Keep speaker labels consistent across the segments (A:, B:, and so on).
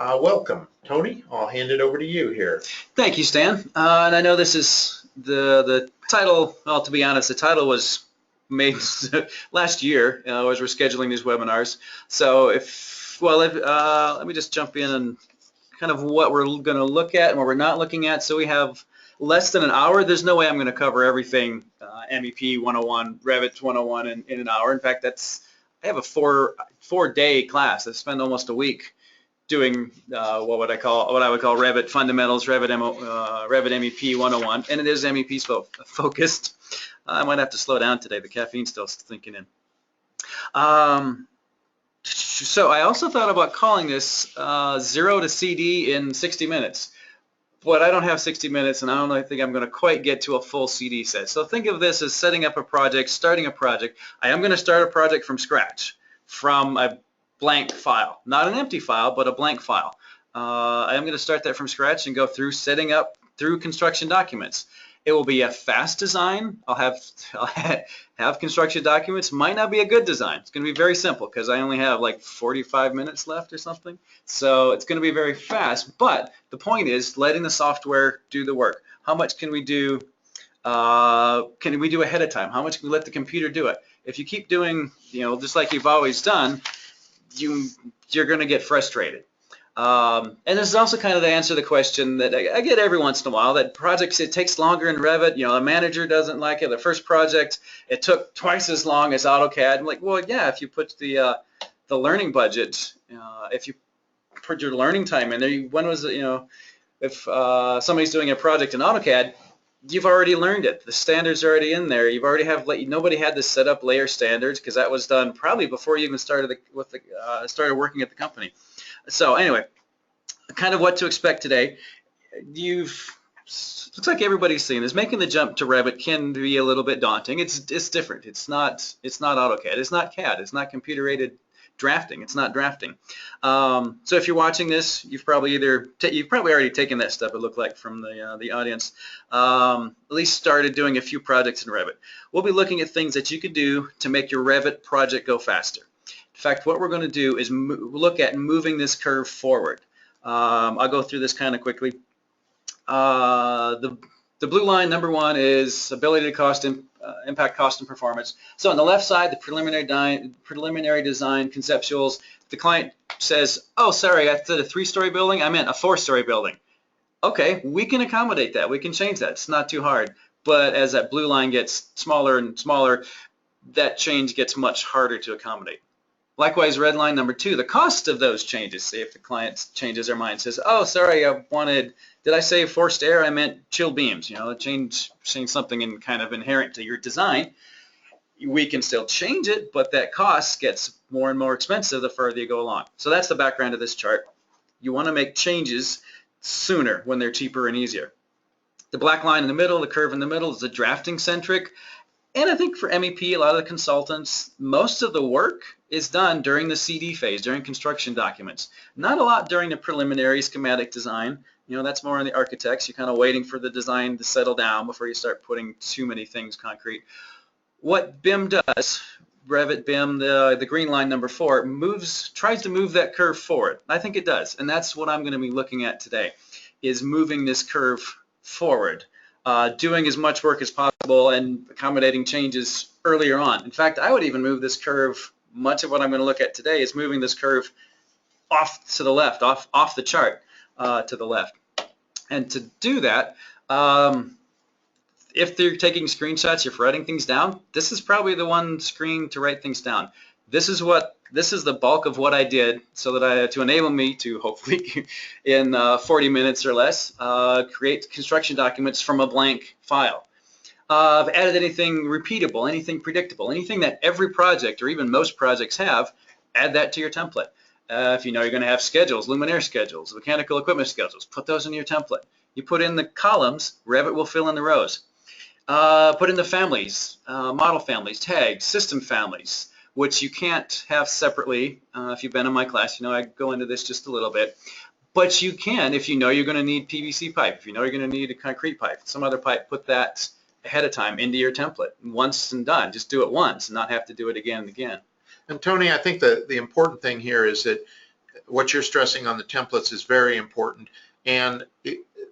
A: Welcome, Tony. I'll hand it over to you here.
B: Thank you, Stan. And I know this is the title. Well, to be honest, the title was made last year as we're scheduling these webinars. So let me just jump in and kind of what we're going to look at and what we're not looking at. So we have less than an hour. There's no way I'm going to cover everything MEP 101, Revit 101 in an hour. In fact, I have a four-day class. I spend almost a week doing what I would call Revit fundamentals, Revit MEP 101, and it is MEP focused. I might have to slow down today. The caffeine's still sinking in. So I also thought about calling this 0 to CD in 60 minutes, but I don't have 60 minutes, and I don't think I'm going to quite get to a full CD set. So think of this as setting up a project, starting a project. I am going to start a project from scratch, from a blank file, not an empty file, but a blank file. I am going to start that from scratch and go through setting up through construction documents. It will be a fast design. I'll have construction documents. Might not be a good design. It's going to be very simple because I only have like 45 minutes left or something. So it's going to be very fast. But the point is letting the software do the work. How much can we do? Can we do ahead of time? How much can we let the computer do it? If you keep doing, just like you've always done, you're going to get frustrated. And this is also kind of to answer the question that I get every once in a while, that projects, it takes longer in Revit, a manager doesn't like it. The first project, it took twice as long as AutoCAD. I'm like, well, yeah, if you put the learning budget, if you put your learning time in there, when was it, if somebody's doing a project in AutoCAD, you've already learned it. The standards are already in there. You've already nobody had to set up layer standards because that was done probably before you even started started working at the company. So anyway, kind of what to expect today. Looks like everybody's seen this. Making the jump to Revit can be a little bit daunting. It's different. It's not AutoCAD. It's not CAD. It's not computer-aided drafting. It's not drafting. So if you're watching this, you've probably already taken that step. It looked like from the audience. At least started doing a few projects in Revit. We'll be looking at things that you could do to make your Revit project go faster. In fact, what we're going to do is look at moving this curve forward. I'll go through this kind of quickly. The blue line, number one, is ability to impact cost and performance. So on the left side, the preliminary design conceptuals, the client says, oh, sorry, I said a 3-story building. I meant a 4-story building. Okay, we can accommodate that. We can change that. It's not too hard. But as that blue line gets smaller and smaller, that change gets much harder to accommodate. Likewise, red line number 2, the cost of those changes. Say if the client changes their mind, says, oh, sorry, did I say forced air? I meant chill beams. Change something in kind of inherent to your design. We can still change it, but that cost gets more and more expensive the further you go along. So that's the background of this chart. You want to make changes sooner when they're cheaper and easier. The black line in the middle, the curve in the middle, is the drafting centric. And I think for MEP, a lot of the consultants, most of the work is done during the CD phase, during construction documents. Not a lot during the preliminary schematic design. That's more on the architects. You're kind of waiting for the design to settle down before you start putting too many things concrete. What BIM does, Revit BIM, the green line number 4, tries to move that curve forward. I think it does, and that's what I'm going to be looking at today, is moving this curve forward. Doing as much work as possible and accommodating changes earlier on. In fact, I would even move this curve, much of what I'm going to look at today is moving this curve off to the left, off the chart to the left. And to do that, if you're taking screenshots, you're writing things down, this is probably the one screen to write things down. This is the bulk of what I did so that to enable me to hopefully in 40 minutes or less create construction documents from a blank file. I've added anything repeatable, anything predictable, anything that every project or even most projects have, add that to your template. If you know you're going to have schedules, luminaire schedules, mechanical equipment schedules, put those in your template. You put in the columns, Revit will fill in the rows. Put in the families, model families, tags, system families, which you can't have separately. If you've been in my class, I go into this just a little bit. But you can if you know you're going to need PVC pipe, if you know you're going to need a concrete pipe, some other pipe, put that ahead of time into your template. Once and done. Just do it once and not have to do it again and again.
A: And Tony, I think the important thing here is that what you're stressing on the templates is very important. And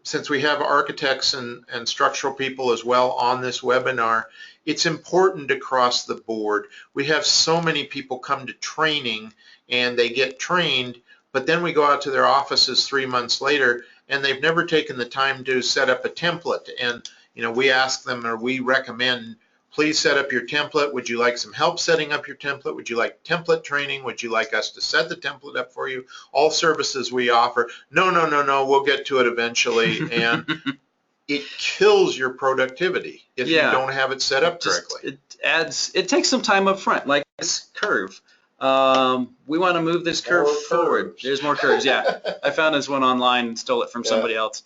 A: since we have architects and structural people as well on this webinar, it's important across the board. We have so many people come to training and they get trained, but then we go out to their offices 3 months later and they've never taken the time to set up a template. And we ask them, or we recommend, please set up your template. Would you like some help setting up your template? Would you like template training? Would you like us to set the template up for you? All services we offer. No, no, no, no, we'll get to it eventually. And it kills your productivity if you don't have it set up correctly.
B: It takes some time up front, like this curve. We want to move this curve forward. There's more curves, yeah. I found this one online and stole it from somebody else.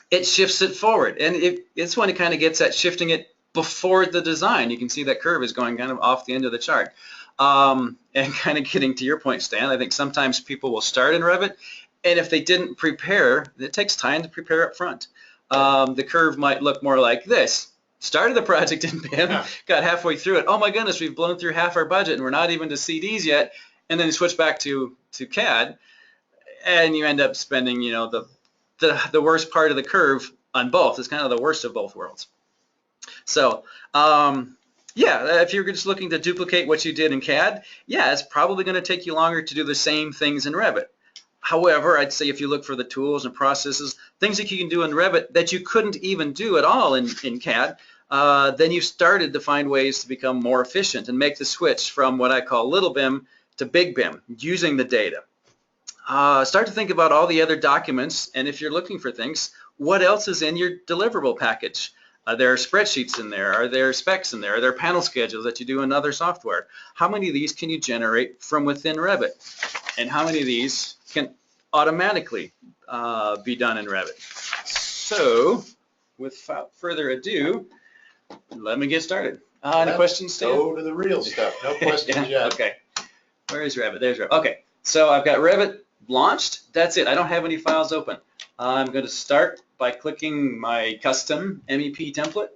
B: It shifts it forward, and it's when it kind of gets at shifting it before the design. You can see that curve is going kind of off the end of the chart. And kind of getting to your point, Stan, I think sometimes people will start in Revit, and if they didn't prepare, it takes time to prepare up front. The curve might look more like this. Started the project in BIM, got halfway through it. Oh my goodness, we've blown through half our budget and we're not even to CDs yet. And then you switch back to CAD, and you end up spending, the worst part of the curve on both. It's kind of the worst of both worlds. So, yeah, if you're just looking to duplicate what you did in CAD, yeah, it's probably going to take you longer to do the same things in Revit. However, I'd say if you look for the tools and processes, things that you can do in Revit that you couldn't even do at all in CAD, then you've started to find ways to become more efficient and make the switch from what I call little BIM to big BIM, using the data. Start to think about all the other documents, and if you're looking for things, what else is in your deliverable package? Are there spreadsheets in there? Are there specs in there? Are there panel schedules that you do in other software? How many of these can you generate from within Revit? And how many of these can automatically be done in Revit? So, without further ado, let me get started. Any questions, Stan?
A: Go to the real stuff. No questions yet.
B: Okay. Where is Revit? There's Revit. Okay. So I've got Revit launched. That's it. I don't have any files open. I'm going to start by clicking my custom MEP template,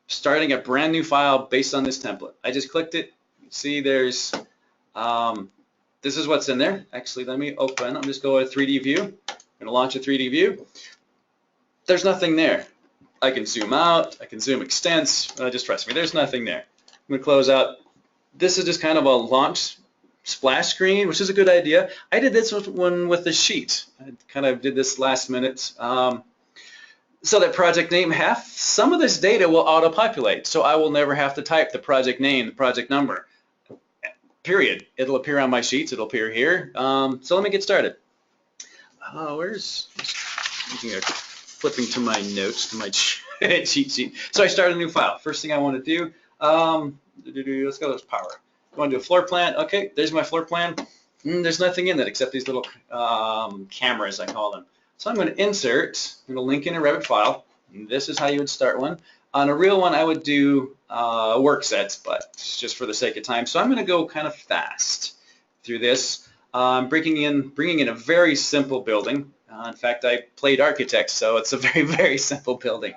B: starting a brand new file based on this template. I just clicked it. See, there's, this is what's in there. Actually, let me open. I'm just going to 3D view. I'm going to launch a 3D view. There's nothing there. I can zoom out. I can zoom extents. Just trust me, there's nothing there. I'm going to close out. This is just kind of a launch splash screen, which is a good idea. I did this one with the sheet. I kind of did this last minute. So that project name, some of this data will auto-populate, so I will never have to type the project name, the project number, period. It'll appear on my sheets. It'll appear here. So let me get started. Flipping to my notes, to my cheat sheet. So I start a new file. First thing I want to do, let's go to power. I want to do a floor plan. Okay, there's my floor plan. There's nothing in it except these little cameras, I call them. So I'm going to insert, I'm going to link in a Revit file. And this is how you would start one. On a real one, I would do work sets, but just for the sake of time. So I'm going to go kind of fast through this. I'm bringing in a very simple building. In fact, I played architect, so it's a very, very simple building.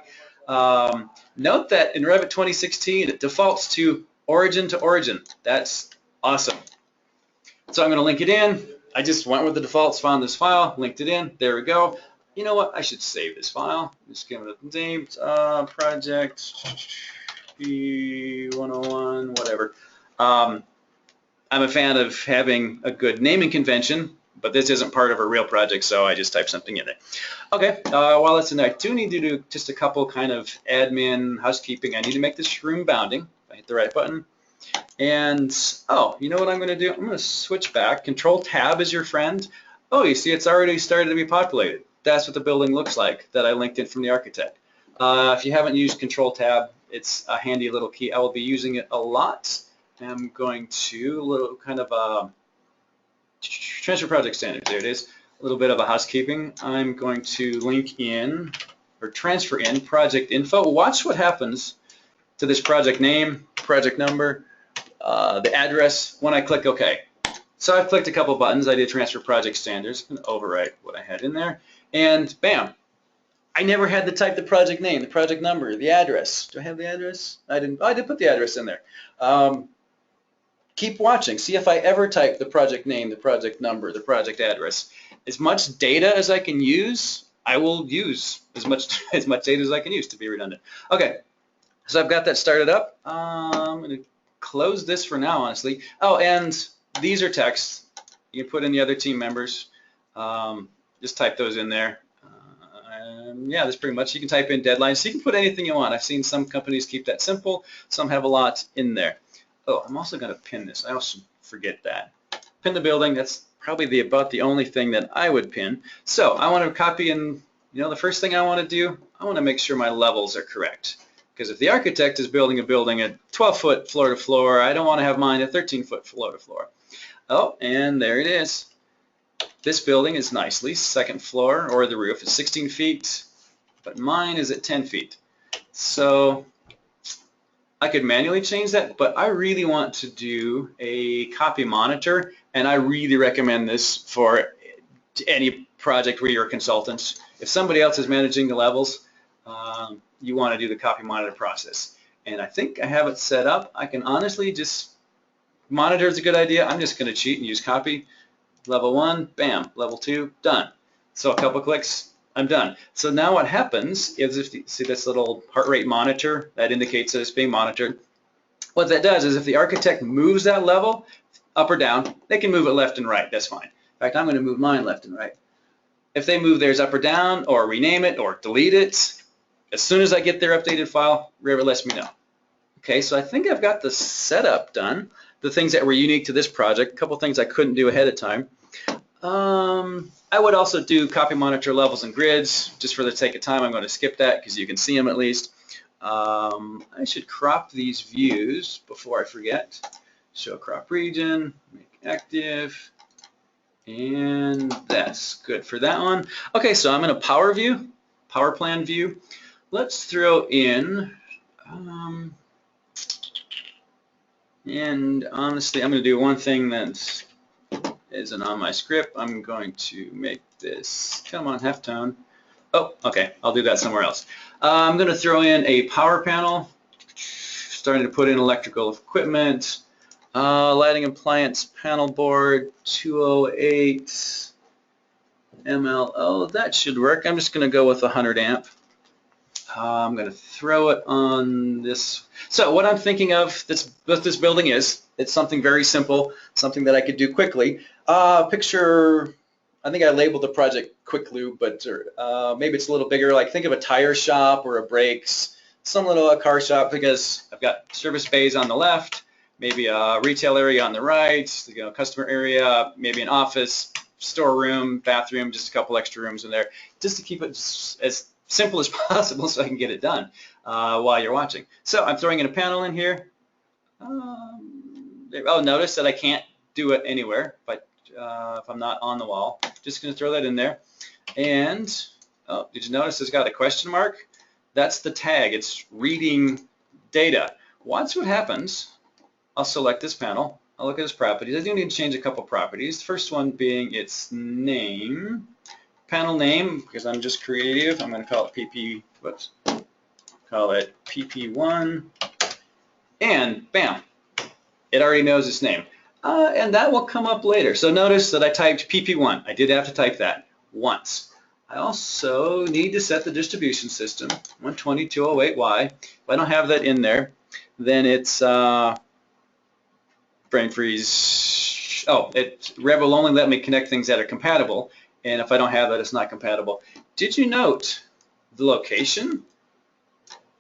B: Note that in Revit 2016, it defaults to origin to origin. That's awesome. So I'm going to link it in. I just went with the defaults, found this file, linked it in. There we go. You know what? I should save this file. Just give it a name, project B101, whatever. I'm a fan of having a good naming convention, but this isn't part of a real project, so I just type something in there. Okay, while it's in there, I do need to do just a couple kind of admin housekeeping. I need to make this room bounding. I hit the right button. And, oh, you know what I'm going to do? I'm going to switch back. Control-Tab is your friend. Oh, you see it's already started to be populated. That's what the building looks like that I linked in from the architect. If you haven't used Control-Tab, it's a handy little key. I will be using it a lot. I'm going to, a little kind of transfer project standards. There it is. A little bit of a housekeeping. I'm going to link in, or transfer in, project info. Watch what happens to this project name, project number, the address when I click OK. So I've clicked a couple buttons. I did transfer project standards and overwrite what I had in there, and bam! I never had to type the project name, the project number, the address. Do I have the address? I didn't. Oh, I did put the address in there. keep watching. See if I ever type the project name, the project number, the project address. As much data as I can use, I will use as much data as I can use to be redundant. Okay, so I've got that started up. I'm going to close this for now, honestly. Oh, and these are texts. You can put in the other team members. Just type those in there. Yeah, that's pretty much. You can type in deadlines. So you can put anything you want. I've seen some companies keep that simple. Some have a lot in there. Oh, I'm also going to pin this. I also forget that. Pin the building. That's probably about the only thing that I would pin. So I want to copy in, the first thing I want to do, I want to make sure my levels are correct. Because if the architect is building a building at 12-foot floor to floor, I don't want to have mine at 13-foot floor to floor. Oh, and there it is. This building is nicely second floor, or the roof is 16 feet, but mine is at 10 feet. So I could manually change that, but I really want to do a copy monitor, and I really recommend this for any project where you're consultants. If somebody else is managing the levels, you want to do the copy monitor process. And I think I have it set up. I can honestly just, monitor is a good idea. I'm just going to cheat and use copy. Level 1, bam. Level 2, done. So a couple clicks, I'm done. So now what happens is, if you see this little heart rate monitor, that indicates that it's being monitored. What that does is if the architect moves that level up or down, they can move it left and right. That's fine. In fact, I'm going to move mine left and right. If they move theirs up or down, or rename it, or delete it, as soon as I get their updated file, Revit lets me know. Okay, so I think I've got the setup done. The things that were unique to this project, a couple things I couldn't do ahead of time. I would also do copy monitor levels and grids. Just for the sake of time, I'm going to skip that because you can see them at least. I should crop these views before I forget. Show crop region, make active, and that's good for that one. Okay, so I'm in a power view, power plan view. Let's throw in, and honestly, I'm going to do one thing that isn't on my script. I'm going to make this, come on, halftone. Oh, okay, I'll do that somewhere else. I'm going to throw in a power panel, starting to put in electrical equipment, lighting appliance panel board, 208 MLO. That should work. I'm just going to go with 100 amp. I'm going to throw it on this. So what I'm thinking of, what this building is, it's something very simple, something that I could do quickly. Picture, I think I labeled the project Quick Lube, but maybe it's a little bigger. Like think of a tire shop or a brakes, some little car shop, because I've got service bays on the left, maybe a retail area on the right, customer area, maybe an office, storeroom, bathroom, just a couple extra rooms in there, just to keep it as simple as possible so I can get it done while you're watching. So I'm throwing in a panel in here. Oh, notice that I can't do it anywhere, but if I'm not on the wall. Just going to throw that in there. And, oh, did you notice it's got a question mark? That's the tag. It's reading data. Watch what happens. I'll select this panel. I'll look at its properties. I do need to change a couple properties. The first one being its name. Panel name, because I'm just creative, I'm going to call it PP1, and bam, it already knows its name. And that will come up later. So notice that I typed PP1. I did have to type that once. I also need to set the distribution system, 120.208y. If I don't have that in there, then it's brain freeze. Oh, Revit will only let me connect things that are compatible. And if I don't have that, it's not compatible. Did you note the location?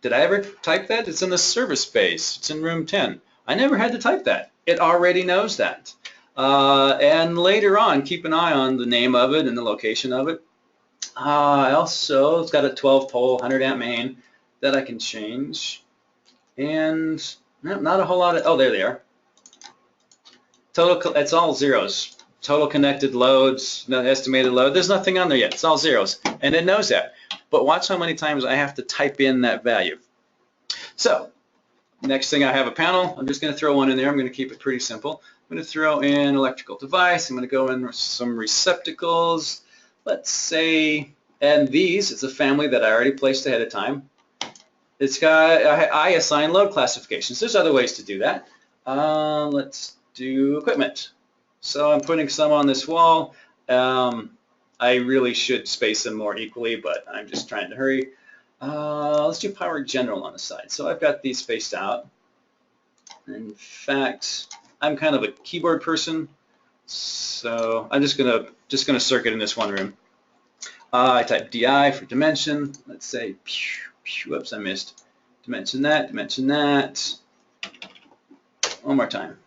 B: Did I ever type that? It's in the service space. It's in room 10. I never had to type that. It already knows that. And later on, keep an eye on the name of it and the location of it. It's got a 12-pole, 100-amp main that I can change. And not a whole lot of, oh, there they are. Total, it's all zeros. Total connected loads, no estimated load. There's nothing on there yet. It's all zeros, and it knows that. But watch how many times I have to type in that value. So next thing, I have a panel. I'm just going to throw one in there. I'm going to keep it pretty simple. I'm going to throw in electrical device. I'm going to go in some receptacles. Let's say, and these, it's a family that I already placed ahead of time. It's got, I assign load classifications. There's other ways to do that. Let's do equipment. So I'm putting some on this wall. I really should space them more equally, but I'm just trying to hurry. Let's do power general on the side. So I've got these spaced out. In fact, I'm kind of a keyboard person, so I'm just gonna circuit in this one room. I type DI for dimension. Let's say, whoops, I missed. Dimension that, dimension that. One more time.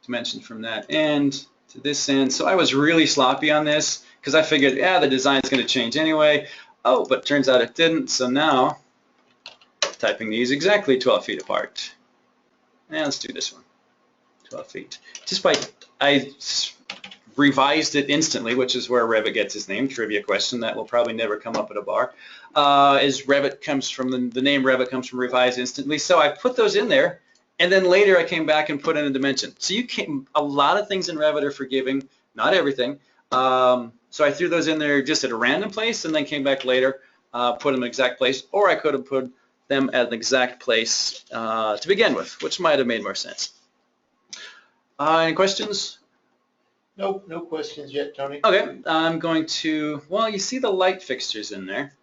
B: Dimension from that end to this end. So I was really sloppy on this because I figured, yeah, the design's going to change anyway. Oh, but turns out it didn't. So now, typing these exactly 12 feet apart. And let's do this one, 12 feet. I revised it instantly, which is where Revit gets its name. Trivia question that will probably never come up at a bar. Is Revit comes from the name Revit comes from revised instantly. So I put those in there, and then later I came back and put in a dimension. So a lot of things in Revit are forgiving, not everything. So I threw those in there just at a random place, and then came back later, put them in the exact place, or I could have put them at an exact place to begin with, which might have made more sense. Any questions?
A: Nope, no questions yet, Tony.
B: Okay, I'm going to, well, you see the light fixtures in there,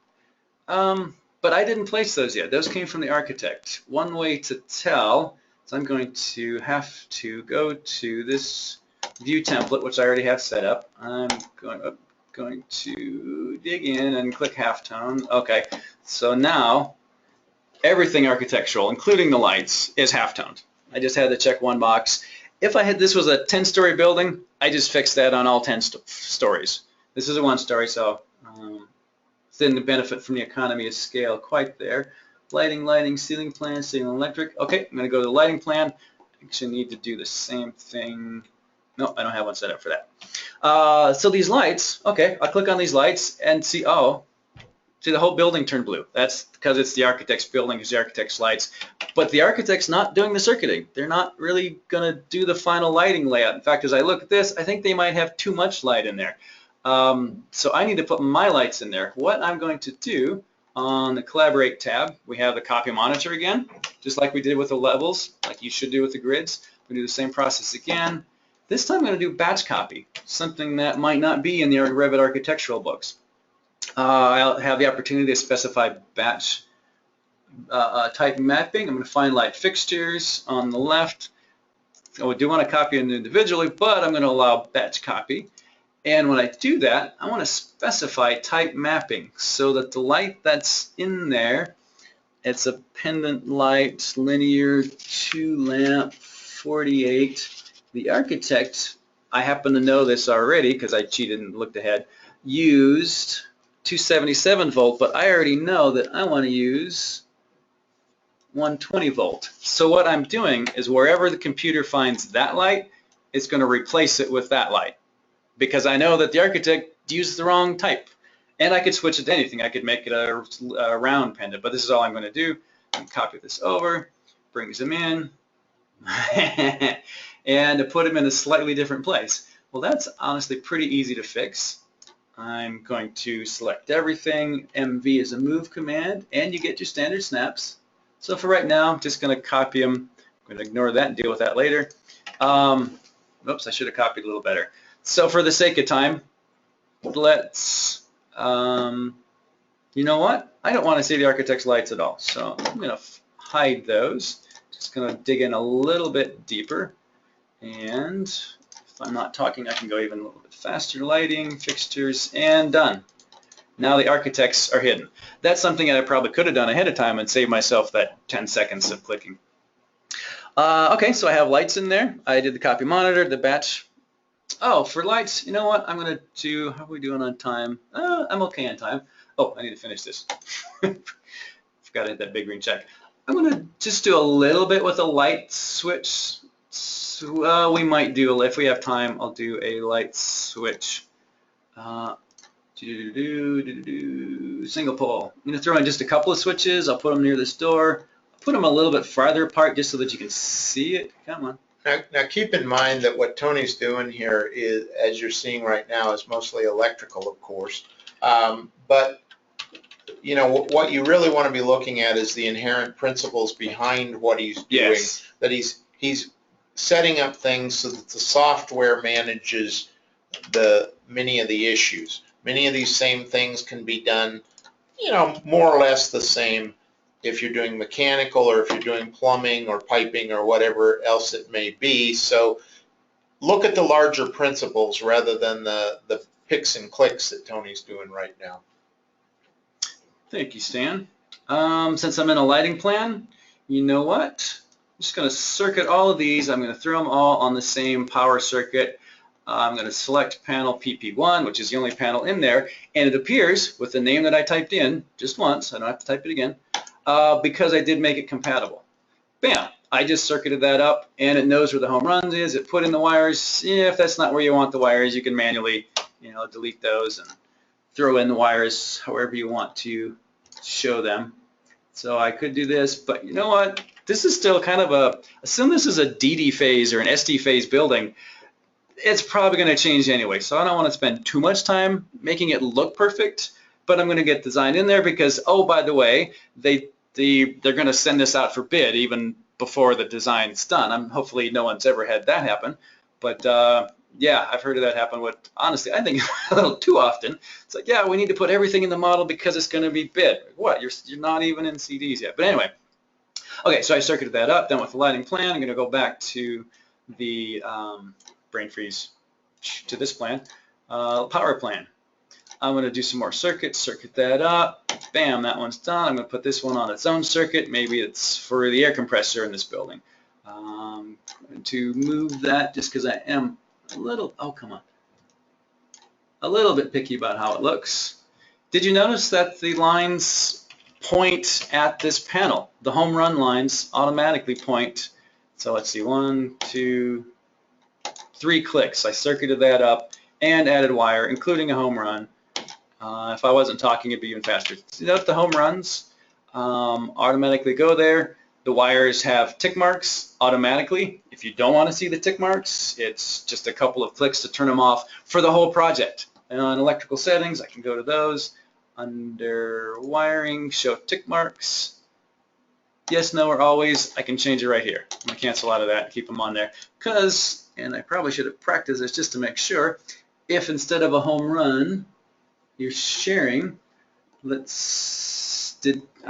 B: but I didn't place those yet. Those came from the architect. One way to tell is I'm going to have to go to this view template, which I already have set up. I'm going to dig in and click halftone. Okay, so now everything architectural, including the lights, is halftoned. I just had to check one box. If this was a 10-story building, I just fixed that on all 10 stories. This is a 1-story, so didn't benefit from the economy of scale quite there. Lighting, ceiling plan, ceiling electric. Okay, I'm going to go to the lighting plan. I actually need to do the same thing. No, I don't have one set up for that. So these lights, okay, I'll click on these lights and see, see the whole building turned blue. That's because it's the architect's building, it's the architect's lights. But the architect's not doing the circuiting. They're not really going to do the final lighting layout. In fact, as I look at this, I think they might have too much light in there. So I need to put my lights in there. What I'm going to do on the Collaborate tab, we have the copy monitor again, just like we did with the levels, like you should do with the grids. We do the same process again. This time I'm going to do batch copy, something that might not be in the Revit architectural books. I'll have the opportunity to specify batch type mapping. I'm going to find light fixtures on the left. I do want to copy them individually, but I'm going to allow batch copy. And when I do that, I want to specify type mapping so that the light that's in there, it's a pendant light, linear, 2 lamp, 48. The architect, I happen to know this already because I cheated and looked ahead, used 277 volt, but I already know that I want to use 120 volt. So what I'm doing is wherever the computer finds that light, it's going to replace it with that light, because I know that the architect used the wrong type. And I could switch it to anything. I could make it a round pendant, but this is all I'm going to do. And copy this over, brings them in, and to put them in a slightly different place. Well, that's honestly pretty easy to fix. I'm going to select everything. MV is a move command, and you get your standard snaps. So for right now, I'm just going to copy them. I'm going to ignore that and deal with that later. Oops, I should have copied a little better. So for the sake of time, let's, you know what? I don't want to see the architect's lights at all. So I'm going to hide those. Just going to dig in a little bit deeper. And if I'm not talking, I can go even a little bit faster. Lighting, fixtures, and done. Now the architects are hidden. That's something that I probably could have done ahead of time and saved myself that 10 seconds of clicking. Okay, so I have lights in there. I did the copy monitor, the batch. Oh, for lights, you know what? I'm going to do, how are we doing on time? I'm okay on time. Oh, I need to finish this. Forgot to hit that big green check. I'm going to just do a little bit with a light switch. So, we might do, if we have time, I'll do a light switch. Single pole. I'm going to throw in just a couple of switches. I'll put them near this door. I'll put them a little bit farther apart just so that you can see it. Come on.
A: Now keep in mind that what Tony's doing here is, as you're seeing right now, is mostly electrical, of course. But you know what you really want to be looking at is the inherent principles behind what he's doing.
B: Yes.
A: That he's setting up things so that the software manages many of the issues. Many of these same things can be done, more or less the same if you're doing mechanical or if you're doing plumbing or piping or whatever else it may be. So look at the larger principles rather than the picks and clicks that Tony's doing right now.
B: Thank you, Stan. Since I'm in a lighting plan, you know what? I'm just going to circuit all of these. I'm going to throw them all on the same power circuit. I'm going to select panel PP1, which is the only panel in there, and it appears with the name that I typed in just once. I don't have to type it again because I did make it compatible. Bam! I just circuited that up, and it knows where the home runs is. It put in the wires. If that's not where you want the wires, you can manually, delete those and throw in the wires however you want to show them. So I could do this, but you know what? This is still kind of assume this is a DD phase or an SD phase building. It's probably going to change anyway, so I don't want to spend too much time making it look perfect, but I'm going to get design in there because, oh, by the way, they're going to send this out for bid even before the design's done. Hopefully no one's ever had that happen, but yeah, I've heard of that happen. What honestly I think a little too often. It's like, yeah, we need to put everything in the model because it's going to be bid. What? You're not even in CDs yet. But anyway, okay, so I circuited that up. Done with the lighting plan. I'm going to go back to the brain freeze to this plan, power plan. I'm going to do some more circuits, circuit that up. Bam, that one's done. I'm going to put this one on its own circuit. Maybe it's for the air compressor in this building. I'm going to move that just because I am a little bit picky about how it looks. Did you notice that the lines point at this panel? The home run lines automatically point. So let's see, 1, 2, 3 clicks. I circuited that up and added wire, including a home run. If I wasn't talking, it'd be even faster. See that the home runs automatically go there. The wires have tick marks automatically. If you don't want to see the tick marks, it's just a couple of clicks to turn them off for the whole project. And on electrical settings, I can go to those. Under wiring, show tick marks. Yes, no, or always. I can change it right here. I'm going to cancel out of that and keep them on there. Because, and I probably should have practiced this just to make sure, if instead of a home run, you're sharing, I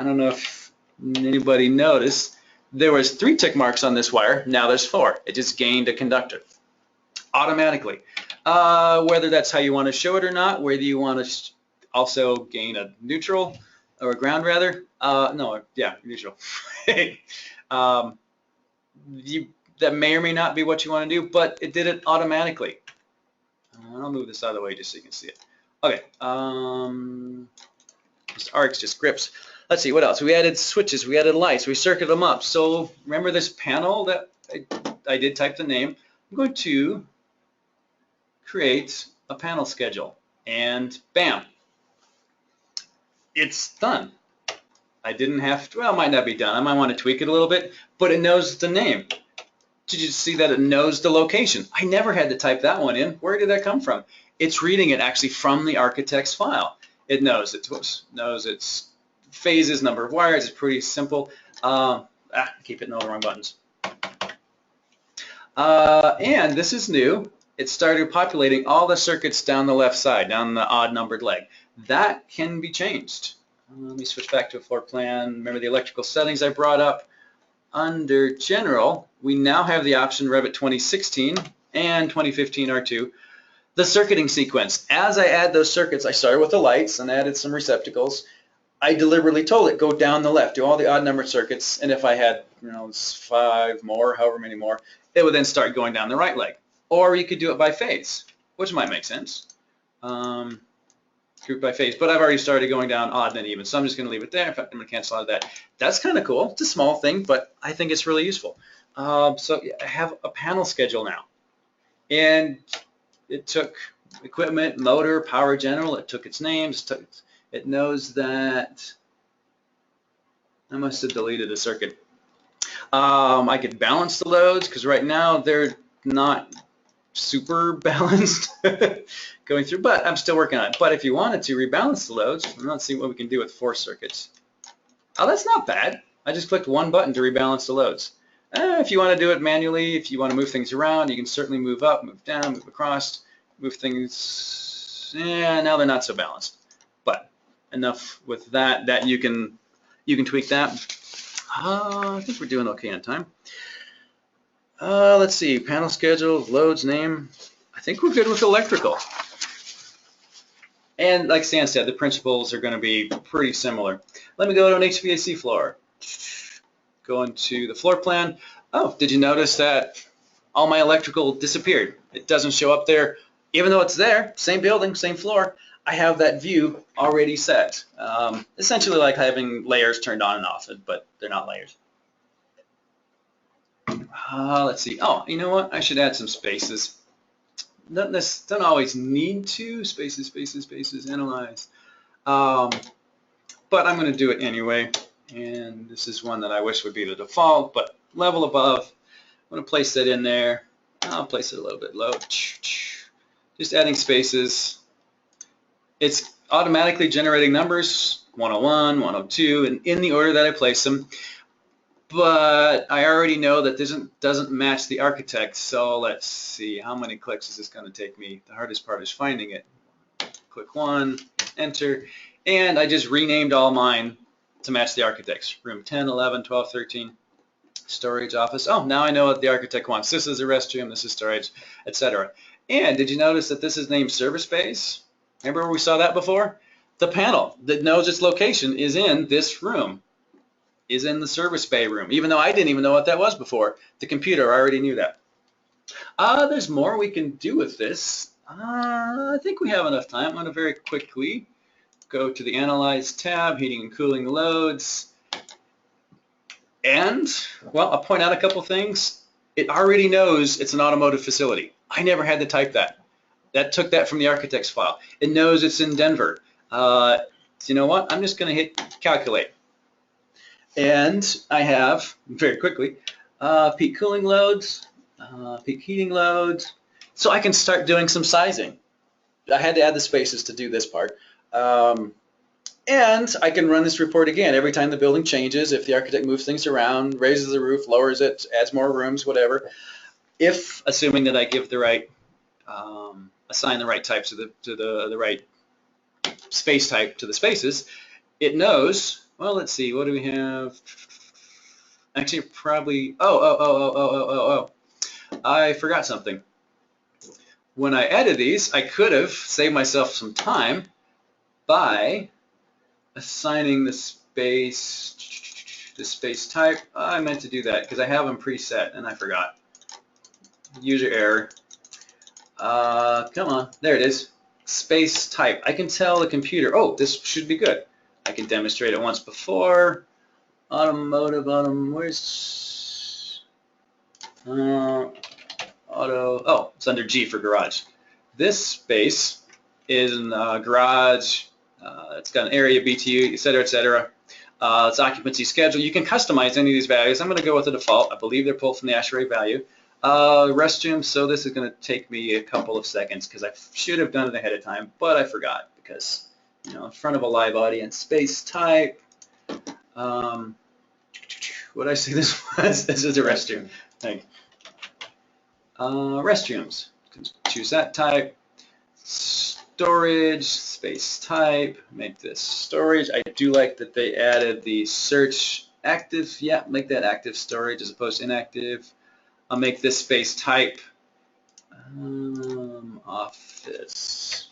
B: don't know if anybody noticed, there was 3 tick marks on this wire. Now there's 4. It just gained a conductor automatically. Whether that's how you want to show it or not, whether you want to also gain a neutral or a ground rather. Neutral. That may or may not be what you want to do, but it did it automatically. I'll move this out of the way just so you can see it. Okay, just arcs, just grips. Let's see, what else? We added switches, we added lights, we circuited them up. So remember this panel that I did type the name? I'm going to create a panel schedule, and bam, it's done. I didn't have to, well, it might not be done. I might want to tweak it a little bit, but it knows the name. Did you see that it knows the location? I never had to type that one in. Where did that come from? It's reading it actually from the architect's file. It knows its phases, number of wires. It's pretty simple. Keep hitting all the wrong buttons. And this is new. It started populating all the circuits down the left side, down the odd numbered leg. That can be changed. Let me switch back to a floor plan. Remember the electrical settings I brought up? Under General, we now have the option Revit 2016 and 2015 R2. The circuiting sequence. As I add those circuits, I started with the lights and added some receptacles. I deliberately told it, go down the left, do all the odd numbered circuits, and if I had 5 more, however many more, it would then start going down the right leg. Or you could do it by phase, which might make sense. Group by phase, but I've already started going down odd and even, so I'm just going to leave it there. In fact, I'm going to cancel out of that. That's kind of cool. It's a small thing, but I think it's really useful. So I have a panel schedule now, and it took equipment, motor, power general. It took its names. It knows that I must have deleted a circuit. I could balance the loads because right now they're not super balanced going through, but I'm still working on it. But if you wanted to rebalance the loads, let's see what we can do with 4 circuits. Oh, that's not bad. I just clicked one button to rebalance the loads. If you want to do it manually, if you want to move things around, you can certainly move up, move down, move across, move things. Yeah, now they're not so balanced. But enough with that. That you can tweak that. I think we're doing okay on time. Let's see, panel schedule, loads, name. I think we're good with electrical. And like Stan said, the principles are going to be pretty similar. Let me go to an HVAC floor. Go into the floor plan. Oh, did you notice that all my electrical disappeared? It doesn't show up there, even though it's there, same building, same floor. I have that view already set. Essentially like having layers turned on and off, but they're not layers. Let's see. Oh, you know what? I should add some spaces. Don't always need to. Spaces, analyze. But I'm going to do it anyway. And this is one that I wish would be the default, but level above. I'm going to place that in there. I'll place it a little bit low. Just adding spaces. It's automatically generating numbers, 101, 102, and in the order that I place them. But I already know that this doesn't match the architect, so let's see, how many clicks is this going to take me? The hardest part is finding it. Click 1, enter, and I just renamed all mine to match the architect's. Room 10, 11, 12, 13, storage, office. Oh, now I know what the architect wants. This is a restroom, this is storage, etc. And did you notice that this is named service space? Remember where we saw that before? The panel that knows its location is in this room, is in the service bay room, even though I didn't even know what that was before. The computer already knew that. There's more we can do with this. I think we have enough time. I'm going to very quickly go to the Analyze tab, heating and cooling loads. And, well, I'll point out a couple things. It already knows it's an automotive facility. I never had to type that. That took that from the architect's file. It knows it's in Denver. So you know what? I'm just going to hit calculate. And I have, very quickly, peak cooling loads, peak heating loads. So I can start doing some sizing. I had to add the spaces to do this part. And I can run this report again every time the building changes, if the architect moves things around, raises the roof, lowers it, adds more rooms, whatever. If, assuming that I give the right, assign the right types to the right space type to the spaces, it knows. Well, let's see, what do we have? Actually, probably, I forgot something. When I added these, I could have saved myself some time by assigning the space type. I meant to do that because I have them preset and I forgot. User error. Come on, there it is. Space type. I can tell the computer, oh, this should be good. I can demonstrate it once before. Automotive, where's auto? Oh, it's under G for garage. This space is in garage. It's got an area, BTU, etc., etc. It's occupancy schedule. You can customize any of these values. I'm going to go with the default. I believe they're pulled from the ASHRAE value. Restroom. So this is going to take me a couple of seconds because I should have done it ahead of time, but I forgot because, you know, in front of a live audience. Space type. What did I say this was? This is a restroom. Thank you. Restrooms. Choose that type. Storage, space type. Make this storage. I do like that they added the search active. Yeah, make that active storage as opposed to inactive. I'll make this space type office.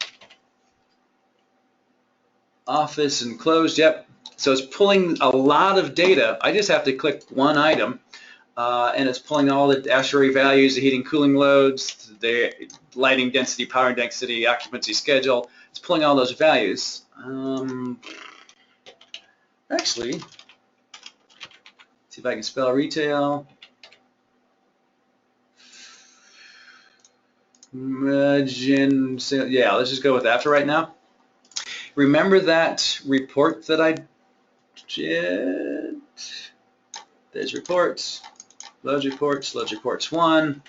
B: Office enclosed, yep. So it's pulling a lot of data. I just have to click one item, and it's pulling all the ASHRAE values, the heating, cooling loads, the lighting density, power density, occupancy schedule. It's pulling all those values. Actually, see if I can spell retail. Yeah, let's just go with that for right now. Remember that report that I did? There's reports, loads reports 1.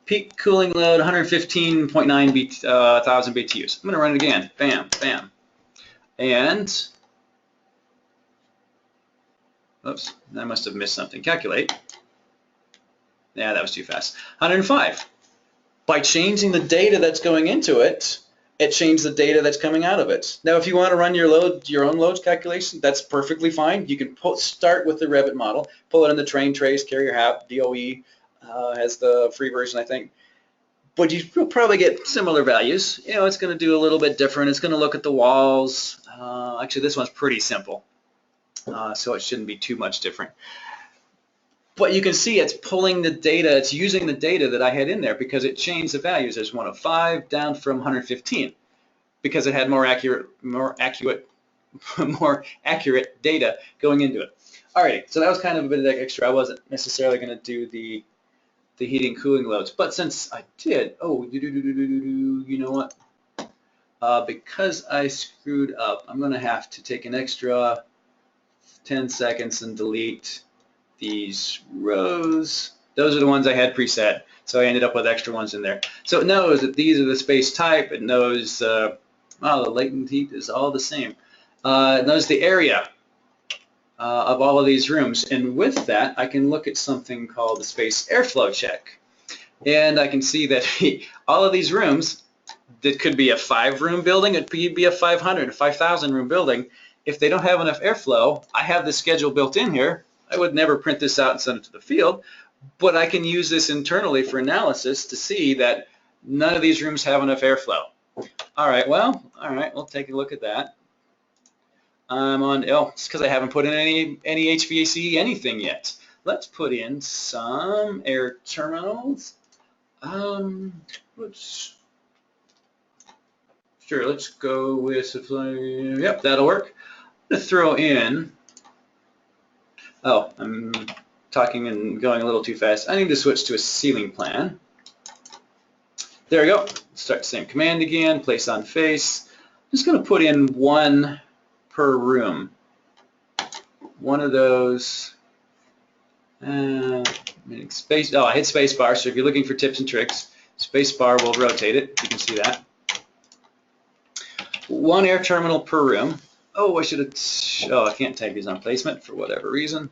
B: Peak cooling load, 115.9 thousand BTUs. I'm going to run it again. Bam, bam. And, oops, I must have missed something. Calculate. Yeah, that was too fast. 105. By changing the data that's going into it, it changed the data that's coming out of it. Now, if you want to run your own loads calculation, that's perfectly fine. You can start with the Revit model, pull it in the train trace, carrier HAP, DOE has the free version, I think. But you'll probably get similar values. You know, it's going to do a little bit different. It's going to look at the walls. Actually, this one's pretty simple, so it shouldn't be too much different. But you can see it's pulling the data, it's using the data that I had in there because it changed the values. There's 105 down from 115 because it had more accurate data going into it. Alrighty, so that was kind of a bit of extra. I wasn't necessarily going to do the heating and cooling loads, but since I did, you know what? Because I screwed up, I'm going to have to take an extra 10 seconds and delete these rows. Those are the ones I had preset, so I ended up with extra ones in there. So it knows that these are the space type. It knows, the latent heat is all the same. It knows the area of all of these rooms, and with that, I can look at something called the space airflow check. And I can see that all of these rooms, that could be a 5-room building, it could be a 500, a 5,000 room building. If they don't have enough airflow, I have the schedule built in here. I would never print this out and send it to the field, but I can use this internally for analysis to see that none of these rooms have enough airflow. All right, we'll take a look at that. I'm on, it's because I haven't put in any HVAC anything yet. Let's put in some air terminals. Sure, let's go with, yep, that'll work. I'm going to throw in, I'm talking and going a little too fast. I need to switch to a ceiling plan. There we go. Start the same command again, place on face. I'm just going to put in 1 per room. One of those. Space. I hit space bar, so if you're looking for tips and tricks, space bar will rotate it. You can see that. 1 air terminal per room. I should have, I can't tag these on placement for whatever reason.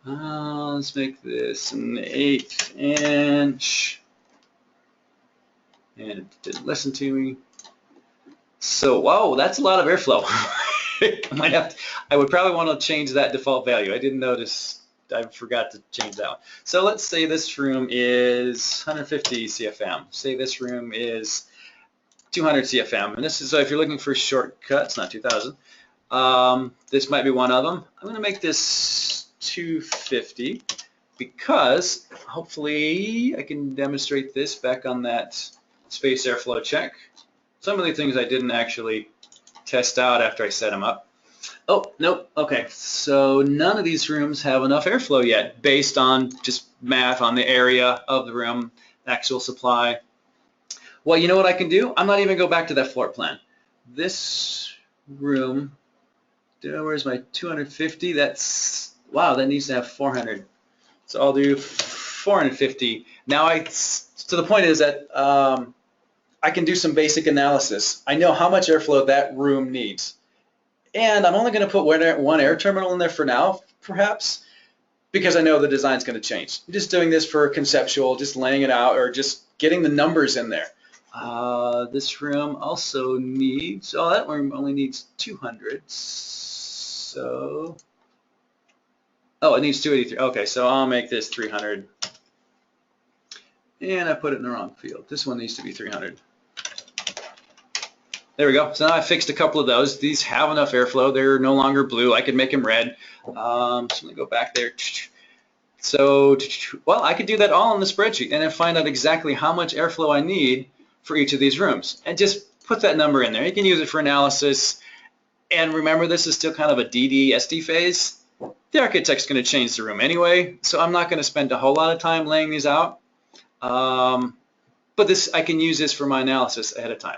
B: Let's make this an 1/8 inch. And it didn't listen to me. So, wow, that's a lot of airflow. I would probably want to change that default value. I didn't notice, I forgot to change that one. So let's say this room is 150 CFM. Say this room is 200 CFM. And this is, if you're looking for shortcuts, not 2000, this might be one of them. I'm going to make this 250 because hopefully I can demonstrate this back on that space airflow check. Some of the things I didn't actually test out after I set them up. Nope. Okay, so none of these rooms have enough airflow yet based on just math on the area of the room, actual supply. Well, you know what I can do? I'm not even go back to that floor plan. This room, where's my 250? That's, wow, that needs to have 400. So I'll do 450. Now to the point is that I can do some basic analysis. I know how much airflow that room needs. And I'm only going to put one air terminal in there for now, perhaps, because I know the design's going to change. I'm just doing this for conceptual, just laying it out, or just getting the numbers in there. This room also needs, that room only needs 200. So, it needs 283. Okay, so I'll make this 300. And I put it in the wrong field. This one needs to be 300. There we go. So now I fixed a couple of those. These have enough airflow. They're no longer blue. I could make them red. So I'm going to go back there. So, well, I could do that all in the spreadsheet and then find out exactly how much airflow I need for each of these rooms. And just put that number in there. You can use it for analysis. And remember, this is still kind of a DD, SD phase. The architect's going to change the room anyway, so I'm not going to spend a whole lot of time laying these out. But I can use this for my analysis ahead of time.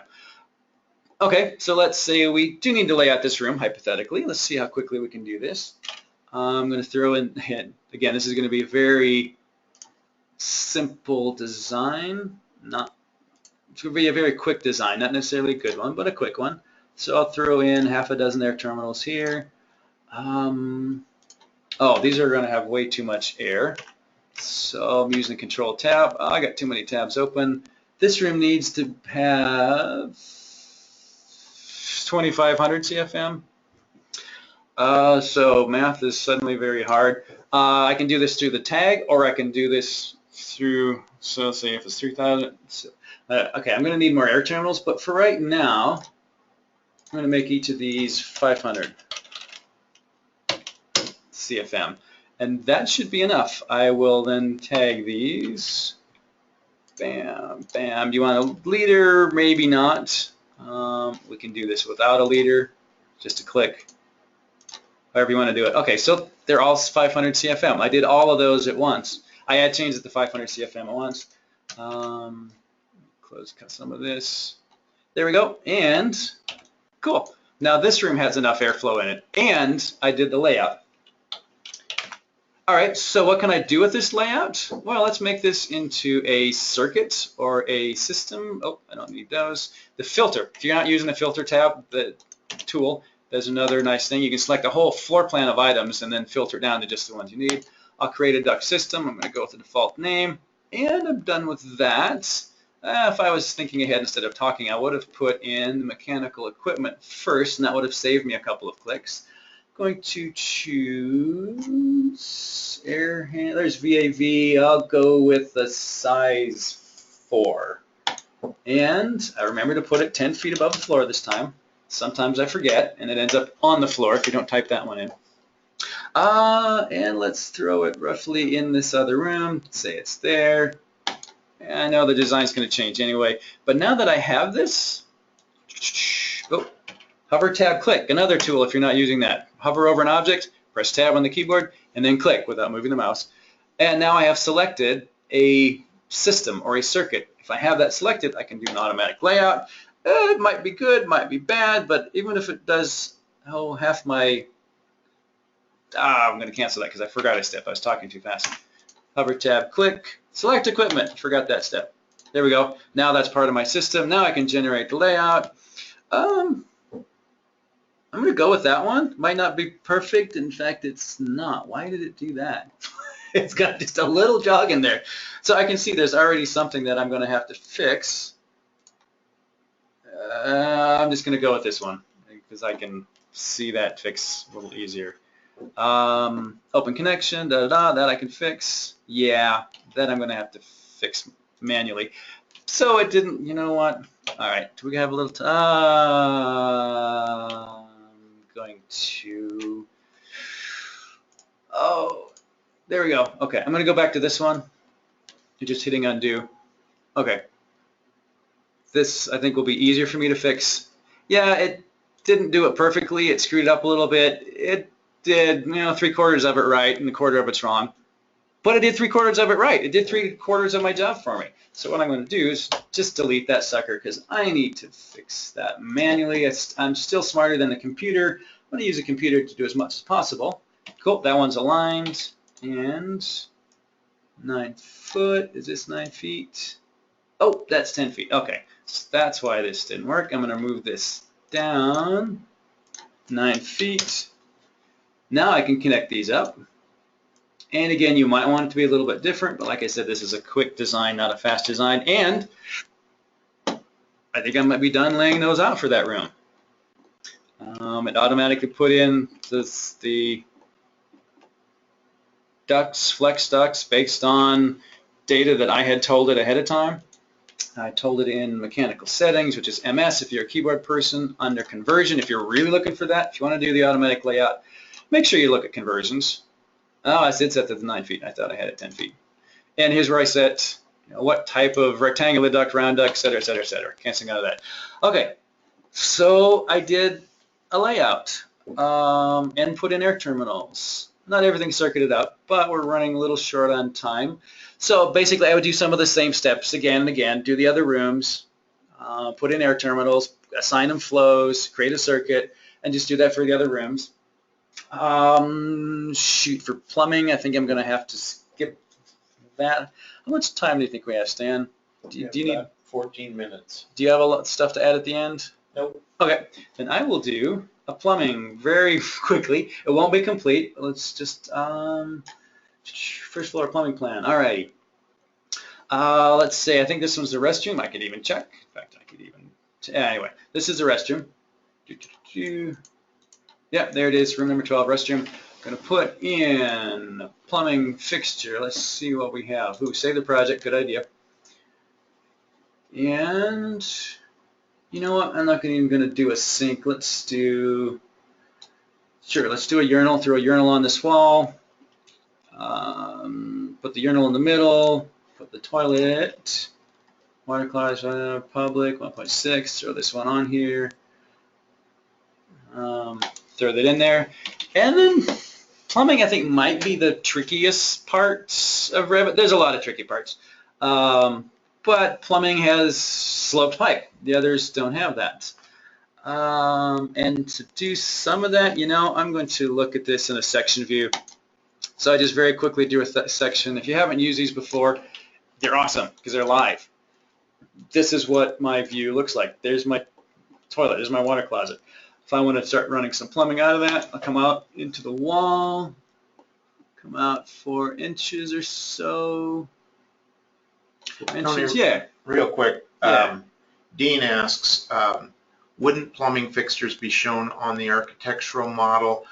B: Okay, so let's say we do need to lay out this room, hypothetically. Let's see how quickly we can do this. I'm going to throw in, again, this is going to be a very simple design. It's going to be a very quick design, not necessarily a good one, but a quick one. So I'll throw in half a dozen air terminals here. These are going to have way too much air. So I'm using the control tab. Oh, I got too many tabs open. This room needs to have 2500 CFM. So math is suddenly very hard. I can do this through the tag, or I can do this through, so say if it's 3000. Okay, I'm going to need more air terminals, but for right now, I'm going to make each of these 500 CFM. And that should be enough. I will then tag these. Bam, bam. Do you want a leader? Maybe not. We can do this without a leader. Just a click. However you want to do it. Okay, so they're all 500 CFM. I did all of those at once. I had changed it to 500 CFM at once. Cut some of this. There we go. And cool. Now this room has enough airflow in it. And I did the layout. All right, so what can I do with this layout? Well, let's make this into a circuit or a system. Oh, I don't need those. The filter. If you're not using the filter tab, the tool, there's another nice thing. You can select a whole floor plan of items and then filter down to just the ones you need. I'll create a duct system. I'm going to go with the default name, and I'm done with that. If I was thinking ahead instead of talking, I would have put in the mechanical equipment first, and that would have saved me a couple of clicks. Going to choose air handlers, VAV. I'll go with the size 4. And I remember to put it 10 feet above the floor this time. Sometimes I forget, and it ends up on the floor if you don't type that one in. And let's throw it roughly in this other room. Say it's there. And I know the design's going to change anyway. But now that I have this, hover, tab, click. Another tool if you're not using that. Hover over an object, press tab on the keyboard, and then click without moving the mouse. And now I have selected a system or a circuit. If I have that selected, I can do an automatic layout. It might be good, might be bad, but even if it does half my... I'm going to cancel that because I forgot a step. I was talking too fast. Hover, tab, click, select equipment. Forgot that step. There we go. Now that's part of my system. Now I can generate the layout. I'm going to go with that one. Might not be perfect. In fact, it's not. Why did it do that? It's got just a little jog in there. So I can see there's already something that I'm going to have to fix. I'm just going to go with this one because I can see that fix a little easier. Open connection, that I can fix. Yeah, that I'm going to have to fix manually. So it didn't, you know what? All right, do we have a little time? Going to, there we go. Okay, I'm going to go back to this one. You're just hitting undo. Okay. This, I think, will be easier for me to fix. Yeah, it didn't do it perfectly. It screwed it up a little bit. It did, 3/4 of it right and 1/4 of it's wrong. But it did 3/4 of it right. It did 3/4 of my job for me. So what I'm going to do is just delete that sucker because I need to fix that manually. I'm still smarter than the computer. I'm going to use a computer to do as much as possible. Cool, that one's aligned. And 9 foot, is this 9 feet? Oh, that's 10 feet. Okay, so that's why this didn't work. I'm going to move this down 9 feet. Now I can connect these up. And again, you might want it to be a little bit different, but like I said, this is a quick design, not a fast design. And I think I might be done laying those out for that room. It automatically put in the ducts, flex ducts, based on data that I had told it ahead of time. I told it in mechanical settings, which is MS if you're a keyboard person, under conversion if you're really looking for that. If you want to do the automatic layout, make sure you look at conversions. Oh, I did set that to 9 feet. I thought I had it 10 feet. And here's where I set what type of rectangular duct, round duct, et cetera, et cetera, et cetera. Canceling out of that. Okay, so I did a layout and put in air terminals. Not everything's circuited up, but we're running a little short on time. So basically, I would do some of the same steps again and again, do the other rooms, put in air terminals, assign them flows, create a circuit, and just do that for the other rooms. Shoot, for plumbing, I think I'm going to have to skip that. How much time do you think we have, Stan? Do you need
A: 14 minutes.
B: Do you have a lot of stuff to add at the end?
A: Nope.
B: Okay, then I will do a plumbing very quickly. It won't be complete. Let's just First floor plumbing plan. All right. Let's say I think this one's the restroom. I could even check. In fact, I could even. Anyway, this is the restroom. Yep, there it is. Room number 12, restroom. Going to put in a plumbing fixture. Let's see what we have. Ooh, save the project. Good idea. And you know what? I'm not even going to do a sink. Let's do. Sure, let's do a urinal. Throw a urinal on this wall. Put the urinal in the middle. Put the toilet. Water closet, public, 1.6. Throw this one on here. Throw that in there. And then plumbing, I think, might be the trickiest parts of Revit. There's a lot of tricky parts. But plumbing has sloped pipe. The others don't have that. And to do some of that, you know, I'm going to look at this in a section view. So I just very quickly do a section. If you haven't used these before, they're awesome because they're live. This is what my view looks like. There's my toilet. There's my water closet. If I want to start running some plumbing out of that, I'll come out into the wall, come out 4 inches or so. 4 inches, yeah.
A: Real quick,
B: Yeah.
A: Dean asks, wouldn't plumbing fixtures be shown on the architectural model?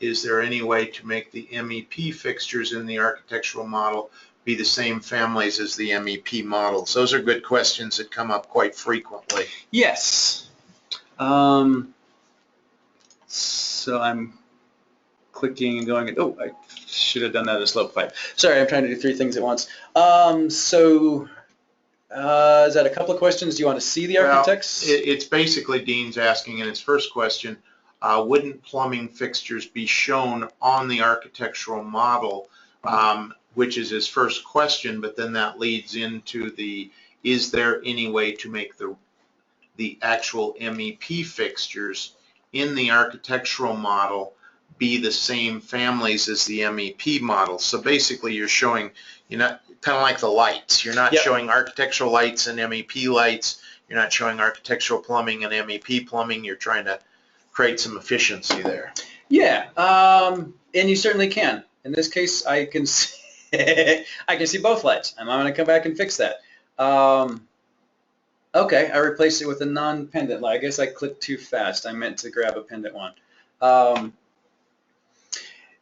A: Is there any way to make the MEP fixtures in the architectural model be the same families as the MEP models? Those are good questions that come up quite frequently.
B: Yes. So I'm clicking and going, oh, I should have done that as slope pipe. Sorry, I'm trying to do 3 things at once. Is that a couple of questions? Do you want to see the architects?
A: Well, it's basically Dean's asking in his first question, wouldn't plumbing fixtures be shown on the architectural model, which is his first question, but then that leads into the, is there any way to make the actual MEP fixtures in the architectural model be the same families as the MEP model? So basically you're showing, you're not, kind of like the lights, you're not showing architectural lights and MEP lights, you're not showing architectural plumbing and MEP plumbing, you're trying to create some efficiency there.
B: Yeah, and you certainly can. In this case, I can see, I can see both lights. I'm going to come back and fix that. Okay, I replaced it with a non-pendant light. I guess I clicked too fast. I meant to grab a pendant one.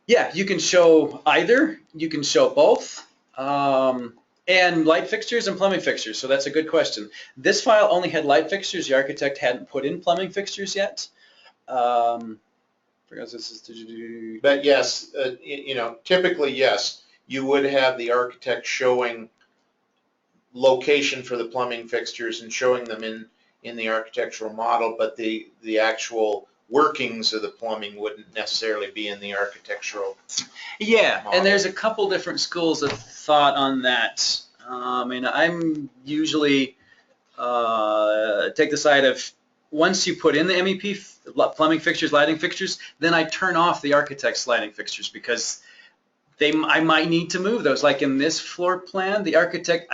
B: Yeah, you can show either. You can show both. And light fixtures and plumbing fixtures. So that's a good question. This file only had light fixtures. The architect hadn't put in plumbing fixtures yet.
A: But yes, you know, typically yes, you would have the architect showing location for the plumbing fixtures and showing them in the architectural model, but the actual workings of the plumbing wouldn't necessarily be in the architectural model.
B: And there's a couple different schools of thought on that. And I'm usually take the side of, once you put in the MEP plumbing fixtures, lighting fixtures, then I turn off the architect's lighting fixtures because I might need to move those. Like in this floor plan, the architect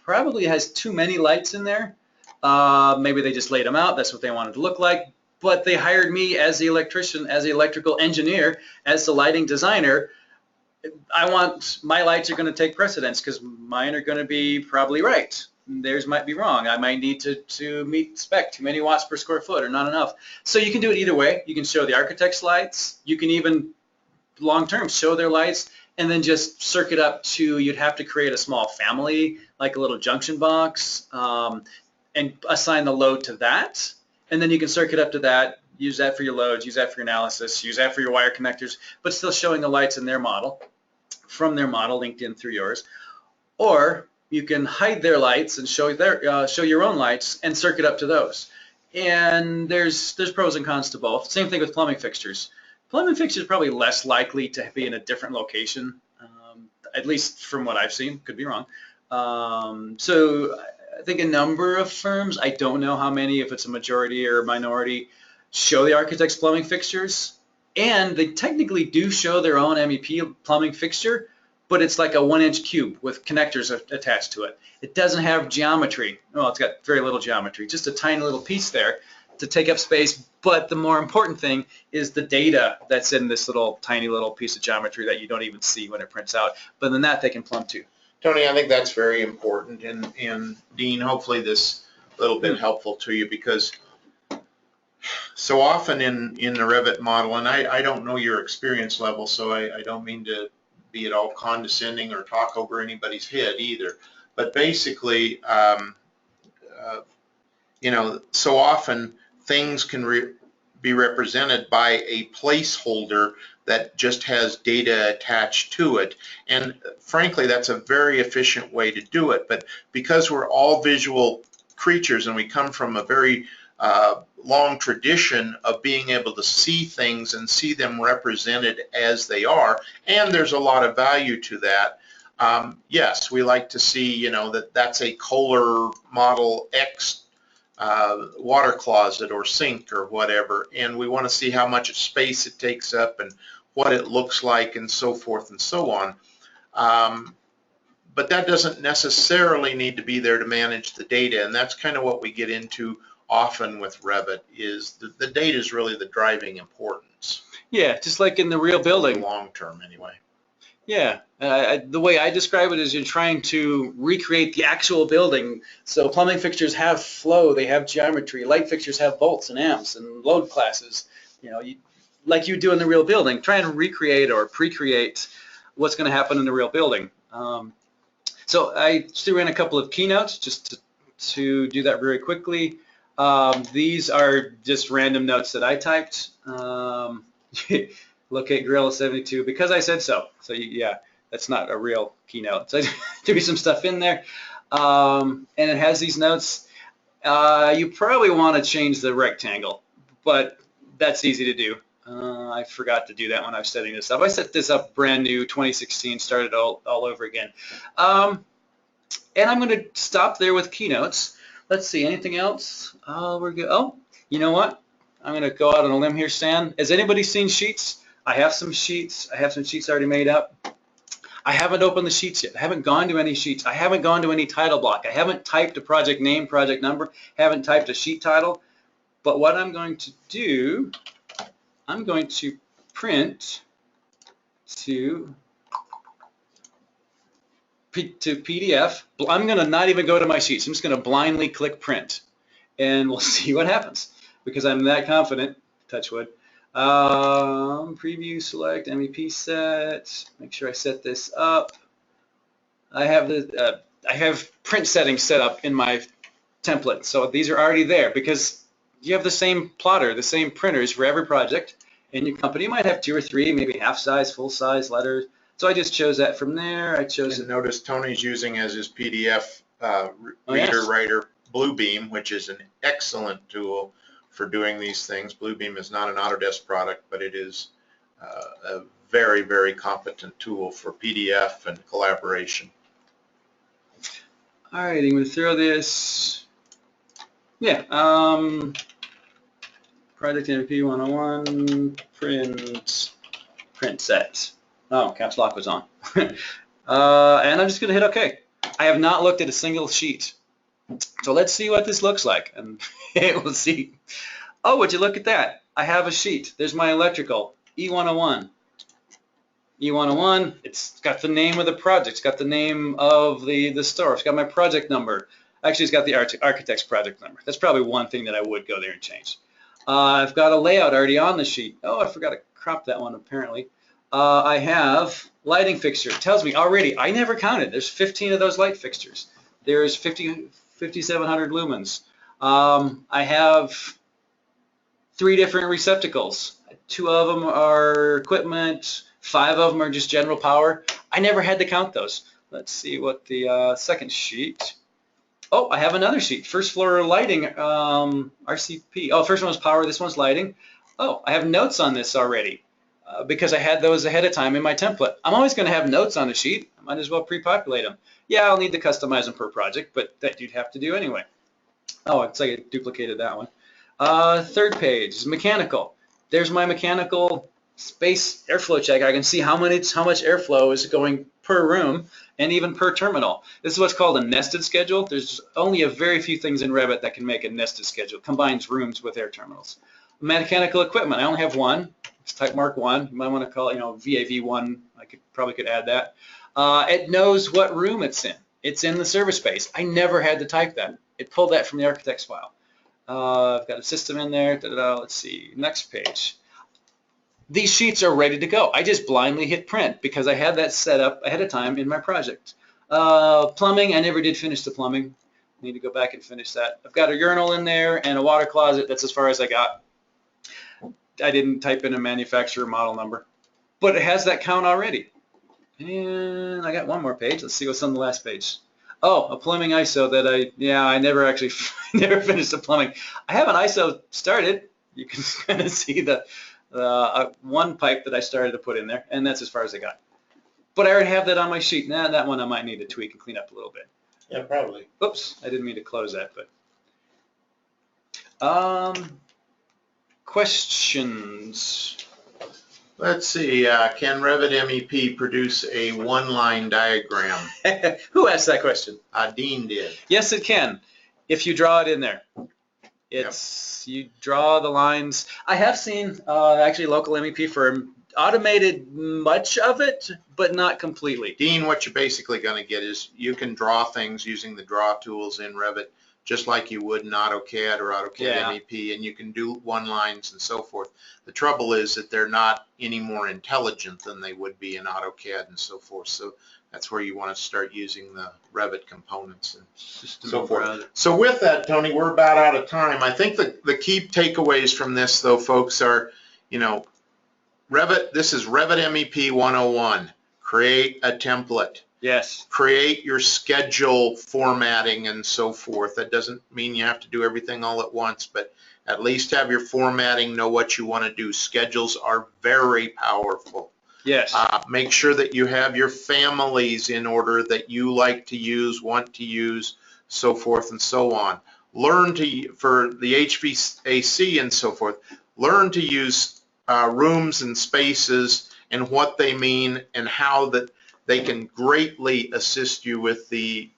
B: probably has too many lights in there. Maybe they just laid them out. That's what they wanted to look like. But they hired me as the electrician, as the electrical engineer, as the lighting designer. I want, my lights are going to take precedence because mine are going to be probably right. Theirs might be wrong. I might need to meet spec, too many watts per square foot or not enough. So you can do it either way. You can show the architect's lights. You can even long-term show their lights and then just circuit up to, you'd have to create a small family, like a little junction box, and assign the load to that. And then you can circuit up to that, use that for your loads, use that for your analysis, use that for your wire connectors, but still showing the lights in their model, from their model linked in through yours. Or you can hide their lights and show your own lights and circuit up to those. And there's pros and cons to both. Same thing with plumbing fixtures. Plumbing fixtures are probably less likely to be in a different location, at least from what I've seen. Could be wrong. So I think a number of firms, I don't know how many, if it's a majority or a minority, show the architect's plumbing fixtures. And they technically do show their own MEP plumbing fixture, but it's like a 1-inch cube with connectors attached to it. It doesn't have geometry. Well, it's got very little geometry, just a tiny little piece there to take up space, but the more important thing is the data that's in this little tiny little piece of geometry that you don't even see when it prints out. But then that they can plumb to.
A: Tony, I think that's very important, and Dean, hopefully this little bit helpful to you, because so often in the Revit model, and I don't know your experience level, so I don't mean to be at all condescending or talk over anybody's head either, but basically, you know, so often things can be represented by a placeholder that just has data attached to it. And frankly, that's a very efficient way to do it. But because we're all visual creatures and we come from a very long tradition of being able to see things and see them represented as they are, and there's a lot of value to that. Yes, we like to see, you know, that's a Kohler model X water closet or sink or whatever, and we want to see how much space it takes up and what it looks like and so forth and so on. But that doesn't necessarily need to be there to manage the data, and that's kind of what we get into often with Revit, is the data is really the driving importance.
B: Yeah, just like in the real building.
A: Long term, anyway.
B: Yeah, the way I describe it is you're trying to recreate the actual building. So plumbing fixtures have flow, they have geometry. Light fixtures have bolts and amps and load classes. You know, like you do in the real building, trying to recreate or pre-create what's going to happen in the real building. So I threw in a couple of keynotes just to do that very quickly. These are just random notes that I typed. Locate grill 72 because I said so. So yeah, that's not a real keynote. So I threw some stuff in there, and it has these notes. You probably want to change the rectangle, but that's easy to do. I forgot to do that when I was setting this up. I set this up brand new, 2016, started all over again. And I'm going to stop there with keynotes. Let's see, anything else? We're good. Oh, you know what? I'm going to go out on a limb here, Stan. Has anybody seen Sheets? I have some sheets. I have some sheets already made up. I haven't opened the sheets yet. I haven't gone to any sheets. I haven't gone to any title block. I haven't typed a project name, project number, haven't typed a sheet title. But what I'm going to do, I'm going to print to PDF. I'm going to not even go to my sheets. I'm just going to blindly click print, and we'll see what happens because I'm that confident, touch wood. Preview, select, MEP set, make sure I set this up. I have print settings set up in my template, so these are already there because you have the same plotter, the same printers for every project, and your company might have 2 or 3, maybe half size, full size letters. So I just chose that from there. I chose.
A: And notice Tony's using as his PDF reader Bluebeam, which is an excellent tool for doing these things. Bluebeam is not an Autodesk product, but it is a very, very competent tool for PDF and collaboration.
B: All right, I'm going to throw this. Yeah. Project MVP 101, print set. Oh, caps lock was on. And I'm just going to hit OK. I have not looked at a single sheet. So let's see what this looks like, and we'll see. Oh, would you look at that? I have a sheet. There's my electrical, E101. E101, it's got the name of the project. It's got the name of the store. It's got my project number. Actually, it's got the architect's project number. That's probably one thing that I would go there and change. I've got a layout already on the sheet. Oh, I forgot to crop that one apparently. I have lighting fixture. It tells me already, I never counted. There's 15 of those light fixtures. There's 5,700 lumens. I have 3 different receptacles. 2 of them are equipment, 5 of them are just general power. I never had to count those. Let's see what the second sheet. Oh, I have another sheet. First floor lighting, RCP. Oh, first one was power, this one's lighting. Oh, I have notes on this already because I had those ahead of time in my template. I'm always going to have notes on a sheet. I might as well pre-populate them. Yeah, I'll need to customize them per project, but that you'd have to do anyway. Oh, it's like I duplicated that one. Third page is mechanical. There's my mechanical space airflow check, I can see how much airflow is going per room and even per terminal. This is what's called a nested schedule. There's only a very few things in Revit that can make a nested schedule. It combines rooms with air terminals. Mechanical equipment, I only have one. It's type mark 1. You might want to call it, VAV1. I probably could add that. It knows what room it's in. It's in the service space. I never had to type that. It pulled that from the architect's file. I've got a system in there. Let's see, next page. These sheets are ready to go. I just blindly hit print because I had that set up ahead of time in my project. Plumbing, I never did finish the plumbing. I need to go back and finish that. I've got a urinal in there and a water closet. That's as far as I got. I didn't type in a manufacturer model number, but it has that count already. And I got one more page. Let's see what's on the last page. Oh, a plumbing ISO that I never actually never finished the plumbing. I have an ISO started. You can kind of see the one pipe that I started to put in there, and that's as far as I got. But I already have that on my sheet. Now that one I might need to tweak and clean up a little bit.
A: Yeah, probably.
B: Oops, I didn't mean to close that, but questions.
A: Let's see, can Revit MEP produce a one-line diagram?
B: Who asked that question?
A: Dean did.
B: Yes, it can, if you draw it in there. You draw the lines. I have seen actually local MEP firm automated much of it, but not completely.
A: Dean, what you're basically going to get is you can draw things using the draw tools in Revit just like you would in AutoCAD or AutoCAD MEP, and you can do one lines and so forth. The trouble is that they're not any more intelligent than they would be in AutoCAD and so forth. So that's where you want to start using the Revit components and so forth. So with that, Tony, we're about out of time. I think the key takeaways from this, though, folks, are, Revit, this is Revit MEP 101. Create a template.
B: Yes.
A: Create your schedule formatting and so forth. That doesn't mean you have to do everything all at once, but at least have your formatting, know what you want to do. Schedules are very powerful.
B: Yes.
A: Make sure that you have your families in order that you like to use, want to use, so forth and so on. Learn to, for the HVAC and so forth, learn to use rooms and spaces and what they mean and how that they can greatly assist you with the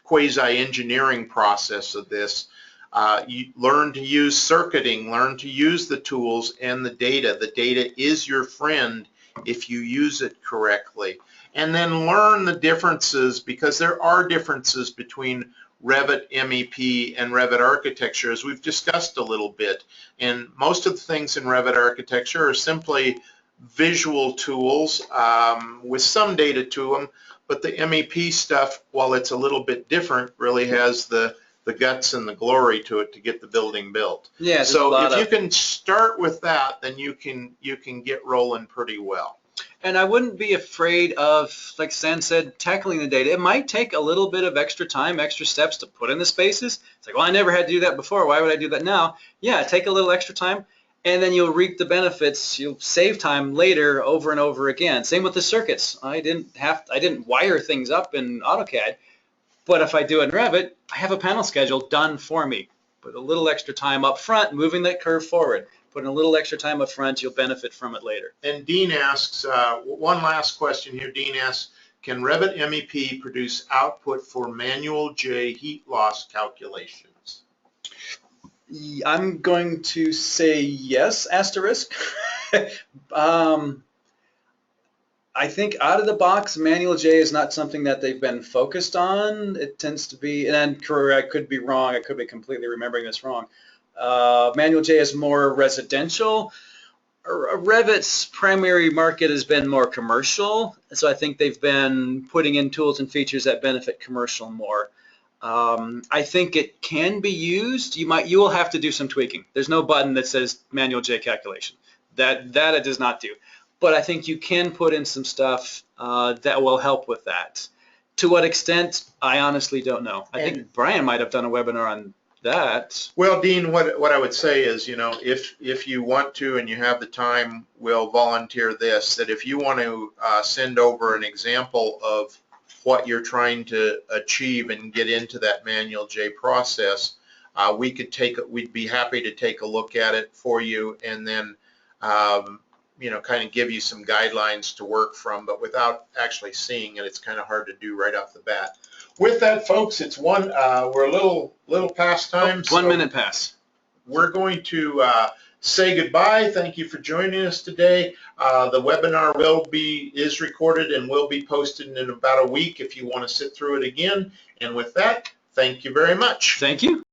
A: quasi-engineering process of this. You learn to use circuiting, learn to use the tools and the data. The data is your friend if you use it correctly. And then learn the differences, because there are differences between Revit MEP and Revit architecture, as we've discussed a little bit. And most of the things in Revit architecture are simply visual tools with some data to them, but the MEP stuff, while it's a little bit different, really has the guts and the glory to it to get the building built.
B: Yeah,
A: so if you can start with that, then you can get rolling pretty well.
B: And I wouldn't be afraid of, like Stan said, tackling the data. It might take a little bit of extra time, extra steps to put in the spaces. It's like, well, I never had to do that before. Why would I do that now? Yeah, take a little extra time, and then you'll reap the benefits. You'll save time later over and over again. Same with the circuits. I didn't wire things up in AutoCAD, but if I do it in Revit, I have a panel schedule done for me. Put a little extra time up front, moving that curve forward. Putting a little extra time up front, you'll benefit from it later.
A: And Dean asks, one last question here. Dean asks, can Revit MEP produce output for manual J heat loss calculations?
B: I'm going to say yes, asterisk. I think out of the box, manual J is not something that they've been focused on. It tends to be, and I could be wrong, I could be completely remembering this wrong. Manual J is more residential. Revit's primary market has been more commercial, so I think they've been putting in tools and features that benefit commercial more. I think it can be used. You will have to do some tweaking. There's no button that says manual J calculation. That it does not do. But I think you can put in some stuff that will help with that. To what extent, I honestly don't know. I think Brian might have done a webinar on that.
A: Well, Dean, what I would say is, if you want to and you have the time, we'll volunteer this, that if you want to send over an example of what you're trying to achieve and get into that manual J process, we'd be happy to take a look at it for you and then kind of give you some guidelines to work from, but without actually seeing it, it's kind of hard to do right off the bat. With that, folks, it's we're a little past time.
B: Oh, 1 minute pass.
A: We're going to say goodbye. Thank you for joining us today. The webinar is recorded and will be posted in about a week if you want to sit through it again. And with that, thank you very much.
B: Thank you.